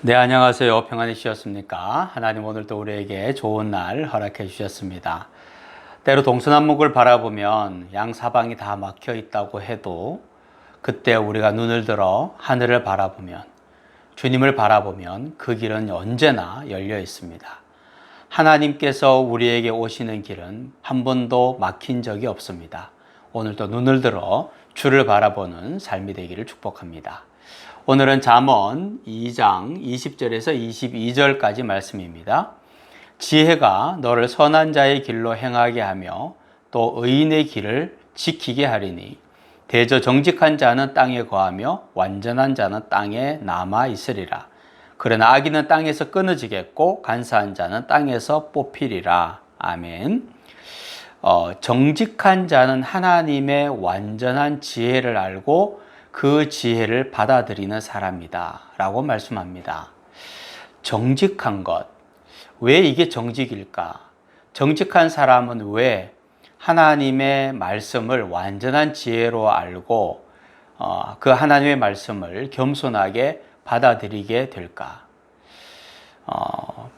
네, 안녕하세요. 평안히 쉬었습니까? 하나님 오늘도 우리에게 좋은 날 허락해 주셨습니다. 때로 동서남북을 바라보면 양사방이 다 막혀 있다고 해도 그때 우리가 눈을 들어 하늘을 바라보면, 주님을 바라보면 그 길은 언제나 열려 있습니다. 하나님께서 우리에게 오시는 길은 한 번도 막힌 적이 없습니다. 오늘도 눈을 들어 주를 바라보는 삶이 되기를 축복합니다. 오늘은 잠언 2장 20절에서 22절까지 말씀입니다. 지혜가 너를 선한 자의 길로 행하게 하며 또 의인의 길을 지키게 하리니 대저 정직한 자는 땅에 거하며 완전한 자는 땅에 남아 있으리라. 그러나 악인은 땅에서 끊어지겠고 간사한 자는 땅에서 뽑히리라. 아멘. 정직한 자는 하나님의 완전한 지혜를 알고 그 지혜를 받아들이는 사람이다 라고 말씀합니다. 정직한 것, 왜 이게 정직일까? 정직한 사람은 왜 하나님의 말씀을 완전한 지혜로 알고 그 하나님의 말씀을 겸손하게 받아들이게 될까?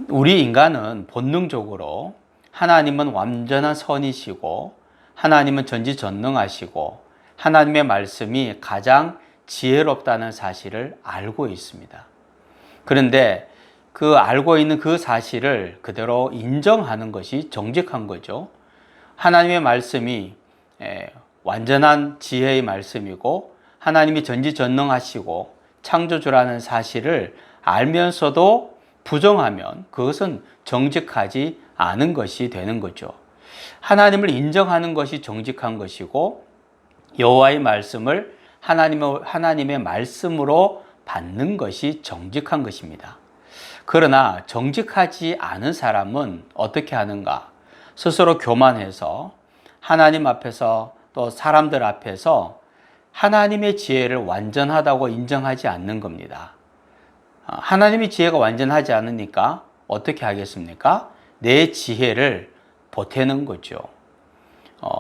우리 인간은 본능적으로 하나님은 완전한 선이시고 하나님은 전지전능하시고 하나님의 말씀이 가장 지혜롭다는 사실을 알고 있습니다. 그런데 그 알고 있는 그 사실을 그대로 인정하는 것이 정직한 거죠. 하나님의 말씀이 완전한 지혜의 말씀이고 하나님이 전지전능하시고 창조주라는 사실을 알면서도 부정하면 그것은 정직하지 않은 것이 되는 거죠. 하나님을 인정하는 것이 정직한 것이고 여호와의 말씀을 하나님의 말씀으로 받는 것이 정직한 것입니다. 그러나 정직하지 않은 사람은 어떻게 하는가? 스스로 교만해서 하나님 앞에서 또 사람들 앞에서 하나님의 지혜를 완전하다고 인정하지 않는 겁니다. 하나님의 지혜가 완전하지 않으니까 어떻게 하겠습니까? 내 지혜를 보태는 거죠.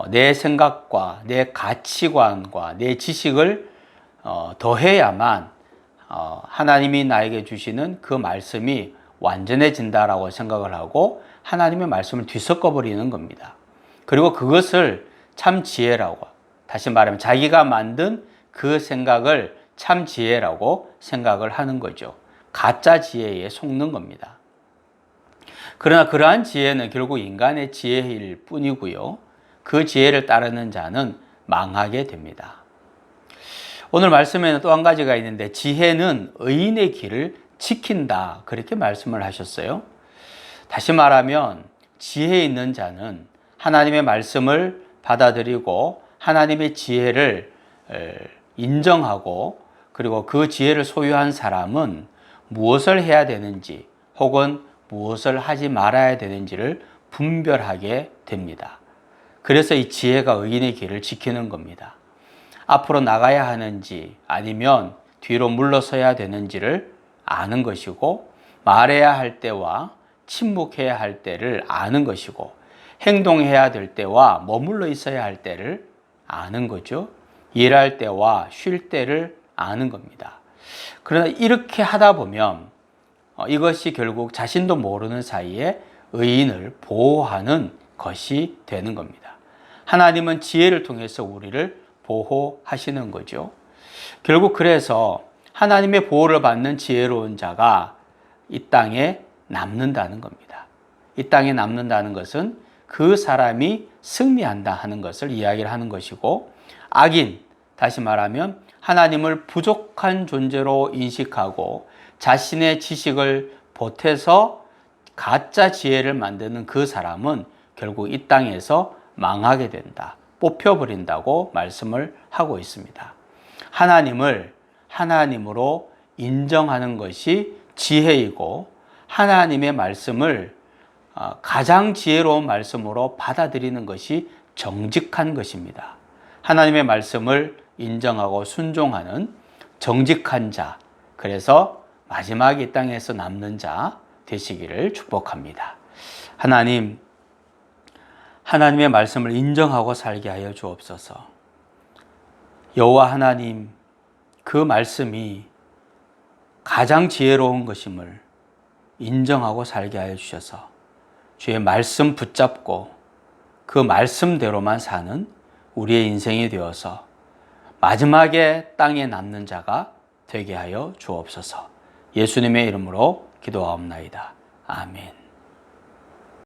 내 생각과 내 가치관과 내 지식을 더해야만 하나님이 나에게 주시는 그 말씀이 완전해진다라고 생각을 하고 하나님의 말씀을 뒤섞어 버리는 겁니다. 그리고 그것을 참 지혜라고, 다시 말하면 자기가 만든 그 생각을 참 지혜라고 생각을 하는 거죠. 가짜 지혜에 속는 겁니다. 그러나 그러한 지혜는 결국 인간의 지혜일 뿐이고요. 그 지혜를 따르는 자는 망하게 됩니다. 오늘 말씀에는 또 한 가지가 있는데 지혜는 의인의 길을 지킨다 그렇게 말씀을 하셨어요. 다시 말하면 지혜 있는 자는 하나님의 말씀을 받아들이고 하나님의 지혜를 인정하고 그리고 그 지혜를 소유한 사람은 무엇을 해야 되는지 혹은 무엇을 하지 말아야 되는지를 분별하게 됩니다. 그래서 이 지혜가 의인의 길을 지키는 겁니다. 앞으로 나가야 하는지 아니면 뒤로 물러서야 되는지를 아는 것이고 말해야 할 때와 침묵해야 할 때를 아는 것이고 행동해야 될 때와 머물러 있어야 할 때를 아는 거죠. 일할 때와 쉴 때를 아는 겁니다. 그러나 이렇게 하다 보면 이것이 결국 자신도 모르는 사이에 의인을 보호하는 것이 되는 겁니다. 하나님은 지혜를 통해서 우리를 보호하시는 거죠. 결국 그래서 하나님의 보호를 받는 지혜로운 자가 이 땅에 남는다는 겁니다. 이 땅에 남는다는 것은 그 사람이 승리한다 하는 것을 이야기를 하는 것이고 악인, 다시 말하면 하나님을 부족한 존재로 인식하고 자신의 지식을 보태서 가짜 지혜를 만드는 그 사람은 결국 이 땅에서 망하게 된다. 뽑혀버린다고 말씀을 하고 있습니다. 하나님을 하나님으로 인정하는 것이 지혜이고 하나님의 말씀을 가장 지혜로운 말씀으로 받아들이는 것이 정직한 것입니다. 하나님의 말씀을 인정하고 순종하는 정직한 자, 그래서 마지막 이 땅에서 남는 자 되시기를 축복합니다. 하나님의 말씀을 인정하고 살게 하여 주옵소서. 여호와 하나님, 그 말씀이 가장 지혜로운 것임을 인정하고 살게 하여 주셔서 주의 말씀 붙잡고 그 말씀대로만 사는 우리의 인생이 되어서 마지막에 땅에 남는 자가 되게 하여 주옵소서. 예수님의 이름으로 기도하옵나이다. 아멘.